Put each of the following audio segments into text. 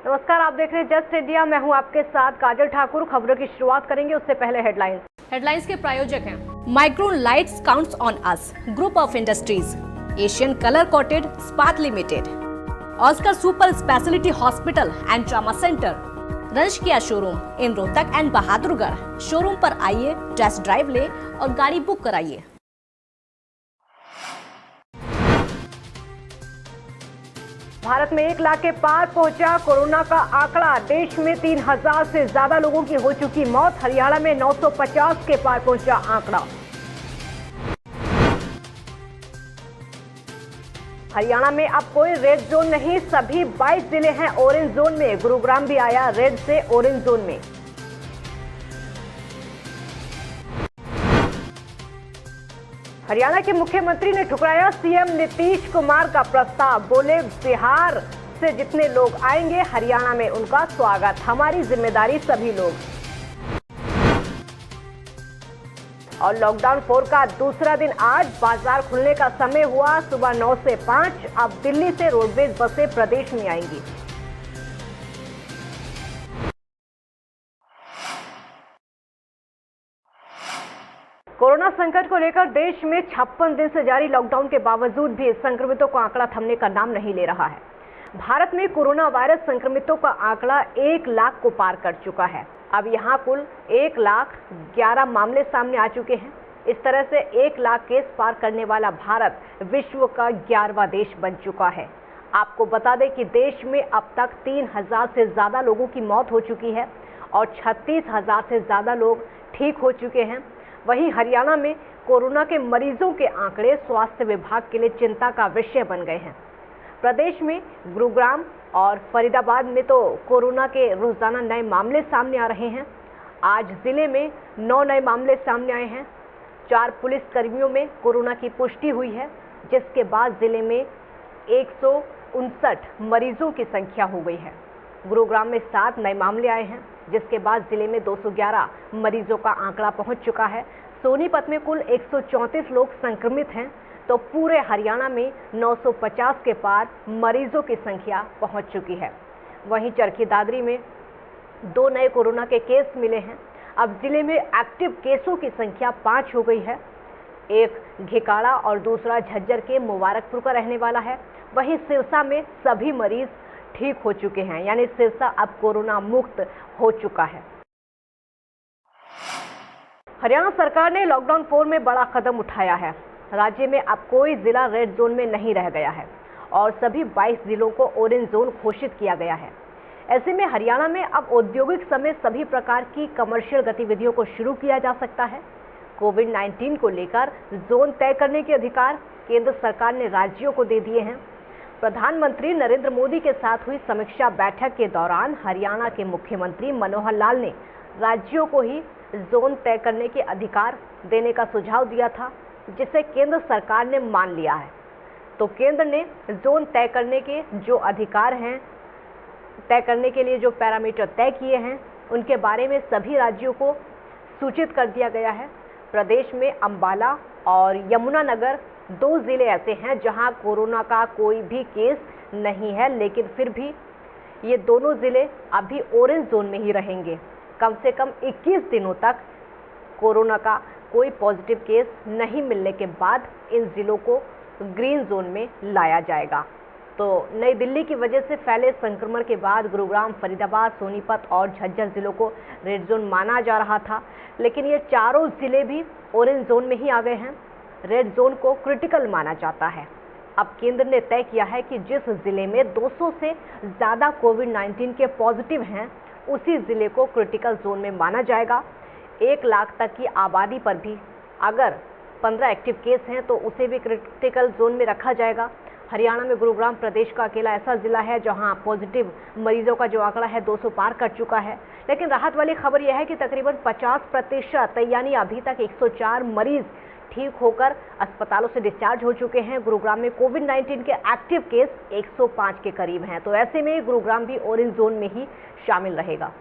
नमस्कार, आप देख रहे हैं जस्ट इंडिया। मैं हूं आपके साथ काजल ठाकुर। खबरों की शुरुआत करेंगे उससे पहले हेडलाइंस के प्रायोजक हैं micron lights counts on us, group of industries, Asian colour coated स्पात limited, Oscar super speciality hospital and trauma centre, रंश किया showroom in Rohtak and Bahadurgarh. Showroom पर आइए, टेस्ट ड्राइव ले और गाड़ी बुक कराइए। भारत में 1 लाख के पार पहुंचा कोरोना का आंकड़ा। देश में 3000 से ज्यादा लोगों की हो चुकी मौत। हरियाणा में 950 के पार पहुंचा आंकड़ा। हरियाणा में अब कोई रेड जोन नहीं, सभी 22 जिले हैं ऑरेंज जोन में। गुरुग्राम भी आया रेड से ऑरेंज जोन में। हरियाणा के मुख्यमंत्री ने ठुकराया सीएम नीतीश कुमार का प्रस्ताव। बोले, बिहार से जितने लोग आएंगे हरियाणा में उनका स्वागत, हमारी जिम्मेदारी सभी लोग। और लॉकडाउन 4 का दूसरा दिन आज बाजार खुलने का समय हुआ सुबह 9 से 5। अब दिल्ली से रोडवेज बसें प्रदेश में आएंगी। कोरोना संकट को लेकर देश में 56 दिन से जारी लॉकडाउन के बावजूद भी संक्रमितों का आंकड़ा थमने का नाम नहीं ले रहा है। भारत में कोरोना वायरस संक्रमितों का आंकड़ा 1 लाख को पार कर चुका है। अब यहां कुल 1,11,000 मामले सामने आ चुके हैं। इस तरह से 1 लाख केस पार करने वाला भारत विश्व का 11वां देश बन चुका है। आपको बता दें कि देश में अब तक 3000 से ज्यादा लोगों की मौत हो चुकी है और 36,000 से ज्यादा लोग ठीक हो चुके हैं। वहीं हरियाणा में कोरोना के मरीजों के आंकड़े स्वास्थ्य विभाग के लिए चिंता का विषय बन गए हैं। प्रदेश में गुरुग्राम और फरीदाबाद में तो कोरोना के रोजाना नए मामले सामने आ रहे हैं। आज जिले में 9 नए मामले सामने आए हैं। 4 पुलिस कर्मियों में कोरोना की पुष्टि हुई है, जिसके बाद जिले में 159 मरीजों की संख्या हो गई है। गुरुग्राम में 7 नए मामले आए हैं, जिसके बाद जिले में 211 मरीजों का आंकड़ा पहुंच चुका है। सोनीपत में कुल 134 लोग संक्रमित हैं, तो पूरे हरियाणा में 950 के पार मरीजों की संख्या पहुंच चुकी है। वहीं चरखी दादरी में 2 नए कोरोना के केस मिले हैं। अब जिले में एक्टिव केसों की संख्या 5 हो गई है। एक घिकाड़ा और दूसरा झज्जर के मुबारकपुर का रहने वाला है। वहीं सिरसा में सभी मरीज ठीक हो चुके हैं, यानी सिरसा अब कोरोना मुक्त हो चुका है। हरियाणा सरकार ने लॉकडाउन 4 में बड़ा कदम उठाया है। राज्य में अब कोई जिला रेड जोन में नहीं रह गया है और सभी 22 जिलों को ऑरेंज जोन घोषित किया गया है। ऐसे में हरियाणा में अब औद्योगिक समेत सभी प्रकार की कमर्शियल गतिविधियों को शुरू किया जा सकता है। कोविड-19 को लेकर जोन तय करने के अधिकार केंद्र सरकार ने राज्यों को दे दिए हैं। प्रधानमंत्री नरेंद्र मोदी के साथ हुई समीक्षा बैठक के दौरान हरियाणा के मुख्यमंत्री मनोहर लाल ने राज्यों को ही जोन तय करने के अधिकार देने का सुझाव दिया था, जिसे केंद्र सरकार ने मान लिया है। तो केंद्र ने जोन तय करने के जो अधिकार हैं, तय करने के लिए जो पैरामीटर तय किए हैं, उनके बारे में सभी राज्यों को सूचित कर दिया गया है। प्रदेश में अंबाला और यमुनानगर 2 जिले ऐसे हैं जहां कोरोना का कोई भी केस नहीं है, लेकिन फिर भी ये दोनों जिले अभी ऑरेंज जोन में ही रहेंगे। कम से कम 21 दिनों तक कोरोना का कोई पॉजिटिव केस नहीं मिलने के बाद इन जिलों को ग्रीन जोन में लाया जाएगा। तो नई दिल्ली की वजह से फैले संक्रमण के बाद गुरुग्राम, फरीदाबाद, सोनीपत और झज्जर जिलों को रेड जोन माना जा रहा था, लेकिन ये चारों जिले भी ऑरेंज जोन में ही आ गए हैं। रेड जोन को क्रिटिकल माना जाता है। अब केंद्र ने तय किया है कि जिस जिले में 200 से ज़्यादा कोविड-19 के पॉजिटिव हैं, उसी जिले को क्रिटिकल जोन में माना जाएगा। 1 लाख तक की आबादी पर भी अगर 15 एक्टिव केस हैं तो उसे भी क्रिटिकल जोन में रखा जाएगा। हरियाणा में गुरुग्राम प्रदेश का अकेला ऐसा जिला है जहां पॉजिटिव मरीजों का जो आंकड़ा है 200 पार कर चुका है। लेकिन राहत वाली खबर यह है कि तकरीबन 50% यानी अभी तक 104 मरीज ठीक होकर अस्पतालों से डिस्चार्ज हो चुके हैं। गुरुग्राम में कोविड-19 के एक्टिव केस 105 के करीब हैं, तो ऐसे में गुरुग्राम भी ऑरेंज जोन में ही शामिल रहेगा।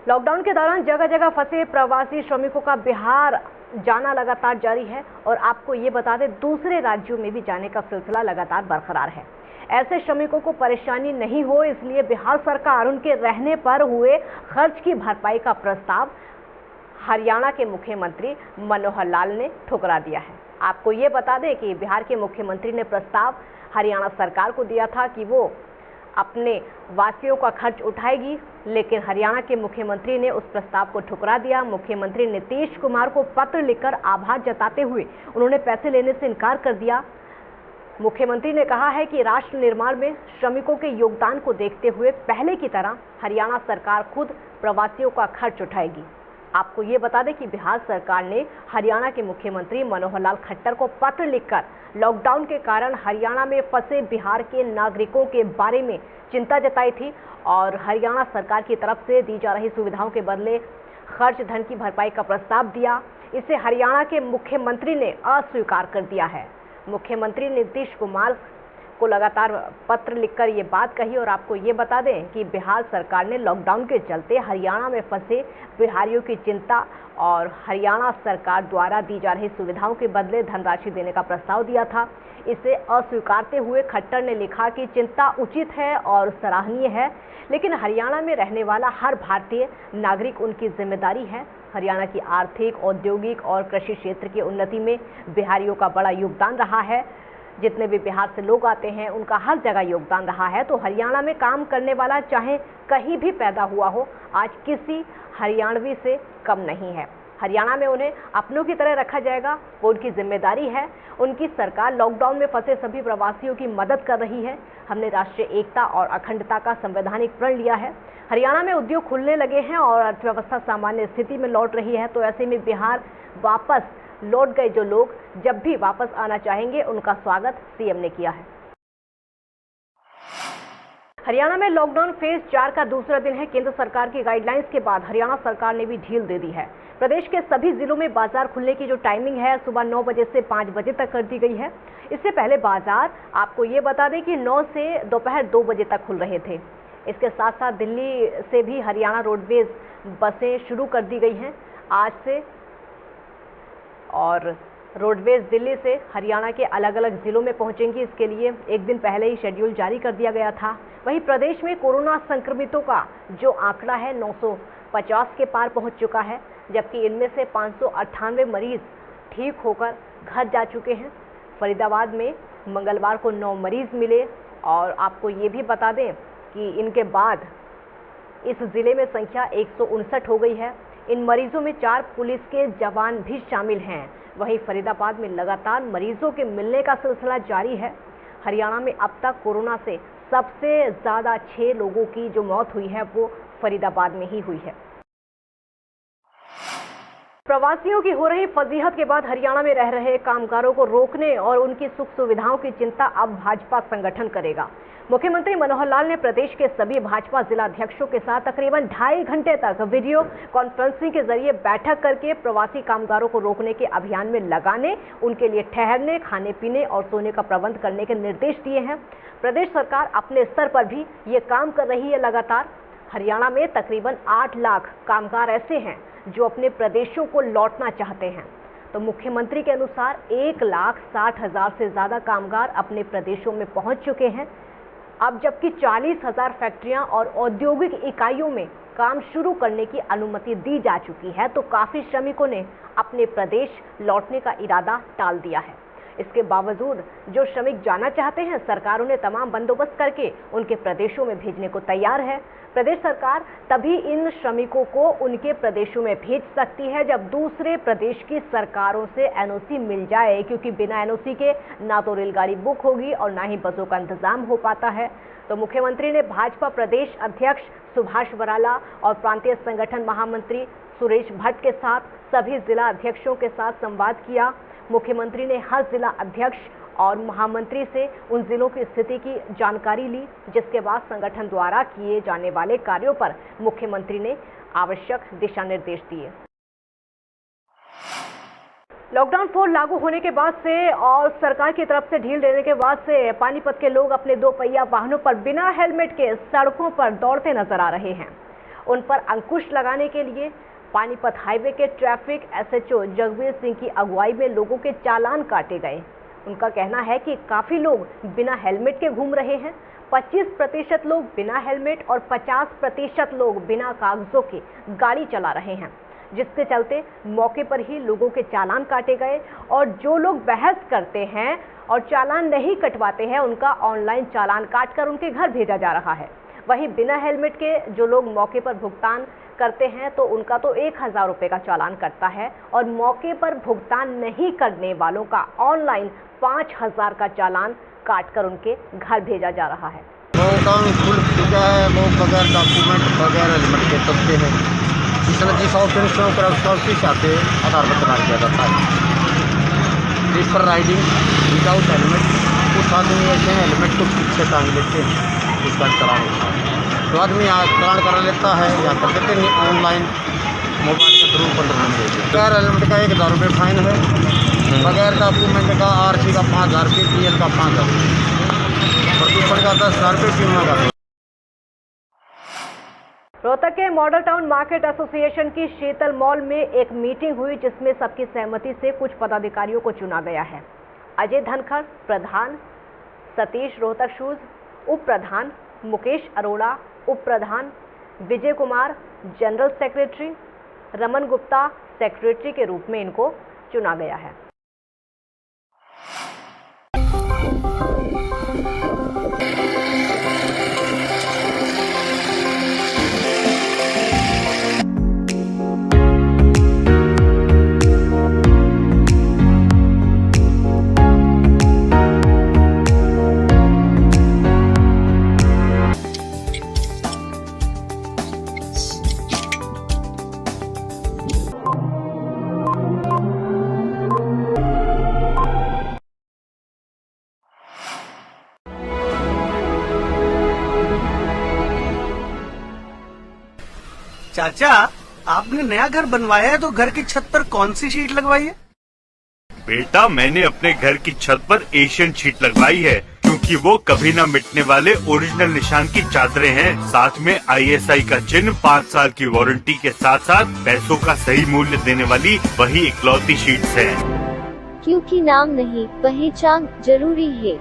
लॉकडाउन के दौरान जगह जगह फंसे प्रवासी श्रमिकों का बिहार जाना लगातार जारी है और आपको ये बता दें दूसरे राज्यों में भी जाने का सिलसिला लगातार बरकरार है। ऐसे श्रमिकों को परेशानी नहीं हो, इसलिए बिहार सरकार उनके रहने पर हुए खर्च की भरपाई का प्रस्ताव हरियाणा के मुख्यमंत्री मनोहर लाल ने ठुकरा दिया है। आपको ये बता दें कि बिहार के मुख्यमंत्री ने प्रस्ताव हरियाणा सरकार को दिया था कि वो अपने वासियों का खर्च उठाएगी, लेकिन हरियाणा के मुख्यमंत्री ने उस प्रस्ताव को ठुकरा दिया। मुख्यमंत्री नीतीश कुमार को पत्र लिखकर आभार जताते हुए उन्होंने पैसे लेने से इनकार कर दिया। मुख्यमंत्री ने कहा है कि राष्ट्र निर्माण में श्रमिकों के योगदान को देखते हुए पहले की तरह हरियाणा सरकार खुद प्रवासियों का खर्च उठाएगी। आपको ये बता दें कि बिहार सरकार ने हरियाणा के मुख्यमंत्री मनोहर लाल खट्टर को पत्र लिखकर लॉकडाउन के कारण हरियाणा में फंसे बिहार के नागरिकों के बारे में चिंता जताई थी और हरियाणा सरकार की तरफ से दी जा रही सुविधाओं के बदले खर्च धन की भरपाई का प्रस्ताव दिया। इसे हरियाणा के मुख्यमंत्री ने अस्वीकार कर दिया है। मुख्यमंत्री नीतीश कुमार को लगातार पत्र लिखकर ये बात कही और आपको ये बता दें कि बिहार सरकार ने लॉकडाउन के चलते हरियाणा में फंसे बिहारियों की चिंता और हरियाणा सरकार द्वारा दी जा रही सुविधाओं के बदले धनराशि देने का प्रस्ताव दिया था। इसे अस्वीकारते हुए खट्टर ने लिखा कि चिंता उचित है और सराहनीय है, लेकिन हरियाणा में रहने वाला हर भारतीय नागरिक उनकी जिम्मेदारी है। हरियाणा की आर्थिक, औद्योगिक और कृषि क्षेत्र की उन्नति में बिहारियों का बड़ा योगदान रहा है। जितने भी बिहार से लोग आते हैं उनका हर जगह योगदान रहा है। तो हरियाणा में काम करने वाला चाहे कहीं भी पैदा हुआ हो, आज किसी हरियाणवी से कम नहीं है। हरियाणा में उन्हें अपनों की तरह रखा जाएगा, वो उनकी जिम्मेदारी है। उनकी सरकार लॉकडाउन में फंसे सभी प्रवासियों की मदद कर रही है। हमने राष्ट्रीय एकता और अखंडता का संवैधानिक प्रण लिया है। हरियाणा में उद्योग खुलने लगे हैं और अर्थव्यवस्था सामान्य स्थिति में लौट रही है। तो ऐसे में बिहार वापस लौट गए जो लोग जब भी वापस आना चाहेंगे उनका स्वागत सीएम ने किया है। हरियाणा में लॉकडाउन फेज 4 का दूसरा दिन है। केंद्र सरकार की गाइडलाइंस के बाद हरियाणा सरकार ने भी ढील दे दी है। प्रदेश के सभी जिलों में बाजार खुलने की जो टाइमिंग है सुबह 9 बजे से 5 बजे तक कर दी गई है। इससे पहले बाजार आपको ये बता दें कि 9 से दोपहर 2 बजे तक खुल रहे थे। इसके साथ साथ दिल्ली से भी हरियाणा रोडवेज बसें शुरू कर दी गई हैं आज से, और रोडवेज दिल्ली से हरियाणा के अलग अलग जिलों में पहुंचेंगी। इसके लिए एक दिन पहले ही शेड्यूल जारी कर दिया गया था। वहीं प्रदेश में कोरोना संक्रमितों का जो आंकड़ा है 950 के पार पहुंच चुका है, जबकि इनमें से 598 मरीज ठीक होकर घर जा चुके हैं। फरीदाबाद में मंगलवार को 9 मरीज मिले और आपको ये भी बता दें कि इनके बाद इस जिले में संख्या 159 हो गई है। इन मरीजों में 4 पुलिस के जवान भी शामिल हैं। वहीं फरीदाबाद में लगातार मरीजों के मिलने का सिलसिला जारी है। हरियाणा में अब तक कोरोना से सबसे ज़्यादा 6 लोगों की जो मौत हुई है वो फरीदाबाद में ही हुई है। प्रवासियों की हो रही फजीहत के बाद हरियाणा में रह रहे कामगारों को रोकने और उनकी सुख सुविधाओं की चिंता अब भाजपा संगठन करेगा। मुख्यमंत्री मनोहर लाल ने प्रदेश के सभी भाजपा जिलाध्यक्षों के साथ तकरीबन 2.5 घंटे तक वीडियो कॉन्फ्रेंसिंग के जरिए बैठक करके प्रवासी कामगारों को रोकने के अभियान में लगाने, उनके लिए ठहरने, खाने पीने और सोने का प्रबंध करने के निर्देश दिए हैं। प्रदेश सरकार अपने स्तर पर भी ये काम कर रही है लगातार। हरियाणा में तकरीबन 8 लाख कामगार ऐसे हैं जो अपने प्रदेशों को लौटना चाहते हैं। तो मुख्यमंत्री के अनुसार 1,60,000 से ज़्यादा कामगार अपने प्रदेशों में पहुंच चुके हैं। अब जबकि 40,000 फैक्ट्रियां और औद्योगिक इकाइयों में काम शुरू करने की अनुमति दी जा चुकी है, तो काफ़ी श्रमिकों ने अपने प्रदेश लौटने का इरादा टाल दिया है। इसके बावजूद जो श्रमिक जाना चाहते हैं, सरकार उन्हें तमाम बंदोबस्त करके उनके प्रदेशों में भेजने को तैयार है। प्रदेश सरकार तभी इन श्रमिकों को उनके प्रदेशों में भेज सकती है जब दूसरे प्रदेश की सरकारों से एनओसी मिल जाए, क्योंकि बिना एनओसी के ना तो रेलगाड़ी बुक होगी और ना ही बसों का इंतजाम हो पाता है। तो मुख्यमंत्री ने भाजपा प्रदेश अध्यक्ष सुभाष बराला और प्रांतीय संगठन महामंत्री सुरेश भट्ट के साथ सभी जिला अध्यक्षों के साथ संवाद किया। मुख्यमंत्री ने हर जिला अध्यक्ष और महामंत्री से उन जिलों की स्थिति की जानकारी ली, जिसके बाद संगठन द्वारा किए जाने वाले कार्यों पर मुख्यमंत्री ने आवश्यक दिशा निर्देश दिए। लॉकडाउन 4 लागू होने के बाद से और सरकार की तरफ से ढील देने के बाद से पानीपत के लोग अपने 2 पहिया वाहनों पर बिना हेलमेट के सड़कों पर दौड़ते नजर आ रहे हैं। उन पर अंकुश लगाने के लिए पानीपत हाईवे के ट्रैफिक एसएचओ जगवीर सिंह की अगुवाई में लोगों के चालान काटे गए उनका कहना है कि काफ़ी लोग बिना हेलमेट के घूम रहे हैं। 25% लोग बिना हेलमेट और 50% लोग बिना कागजों के गाड़ी चला रहे हैं, जिसके चलते मौके पर ही लोगों के चालान काटे गए और जो लोग बहस करते हैं और चालान नहीं कटवाते हैं उनका ऑनलाइन चालान काटकर उनके घर भेजा जा रहा है। वहीं बिना हेलमेट के जो लोग मौके पर भुगतान करते हैं तो उनका तो 1000 रुपये का चालान कटता है और मौके पर भुगतान नहीं करने वालों का ऑनलाइन 5000 का चालान काटकर उनके घर भेजा जा रहा है। लॉकडाउन खुल चुका है, लोग बगैर डॉक्यूमेंट बगैर हेलमेट के चलते हैं। जिस ऑफिसों पर ऑफिस आते आधार पर चलान किया जाता है। पेपर राइडिंग विदाउट हेलमेट, कुछ आदमी ऐसे हैं हेलमेट को पीछे टांग लेते हैं, उसका चलान होता है। तो आदमी यहाँ चलान करा लेता है या कर देते हैं ऑनलाइन मोबाइल के थ्रू 15 दिन देते हैं। बगैर हेलमेट का 1000 रुपये फाइन है, बगैर डॉक्यूमेंट का RC का 5000 रुपये, PL का 5000 रुपये, प्रदूषण का 10,000 रुपये, बीमा का। रोहतक के मॉडल टाउन मार्केट एसोसिएशन की शीतल मॉल में एक मीटिंग हुई जिसमें सबकी सहमति से कुछ पदाधिकारियों को चुना गया है। अजय धनखड़ प्रधान, सतीश रोहतक शूज उप प्रधान, मुकेश अरोड़ा उप प्रधान, Vijay Kumar general secretary, Raman Gupta secretary के रूप में इनको चुना गया है। चाचा, आपने नया घर बनवाया है तो घर की छत पर कौन सी शीट लगवाई है? बेटा, मैंने अपने घर की छत पर एशियन शीट लगवाई है क्योंकि वो कभी न मिटने वाले ओरिजिनल निशान की चादरें हैं। साथ में ISI का चिन्ह, 5 साल की वारंटी के साथ साथ पैसों का सही मूल्य देने वाली वही इकलौती शीट्स हैं। क्योंकि नाम नहीं, पहचान जरूरी है।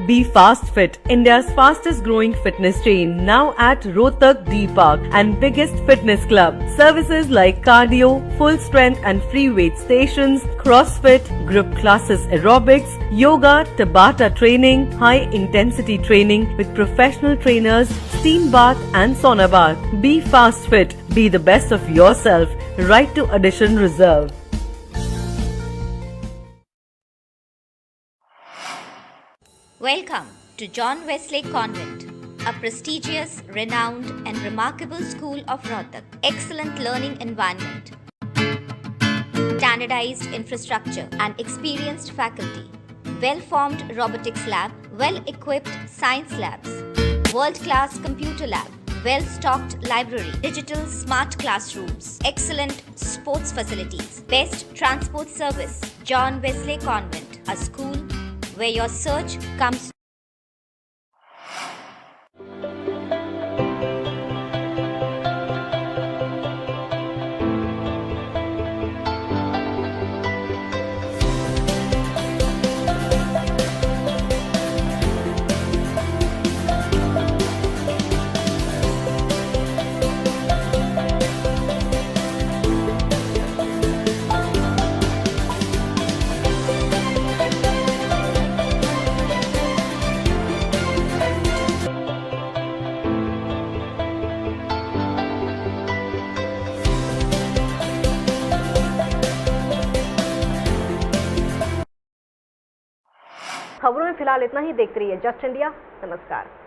Be Fast Fit, India's fastest growing fitness chain, now at Rohtak D Park and biggest fitness club. Services like cardio, full strength and free weight stations, CrossFit, group classes, aerobics, yoga, Tabata training, high intensity training with professional trainers, steam bath and sauna bath. Be Fast Fit, be the best of yourself. Right to addition reserve. Welcome to John Wesley Convent, a prestigious, renowned and remarkable school of Rohtak. Excellent learning environment, standardized infrastructure and experienced faculty, well-formed robotics lab, well-equipped science labs, world-class computer lab, well-stocked library, digital smart classrooms, excellent sports facilities, best transport service. John Wesley Convent, a school where your search comes. खबरों में फिलहाल इतना ही। देखते रहिए just India. नमस्कार।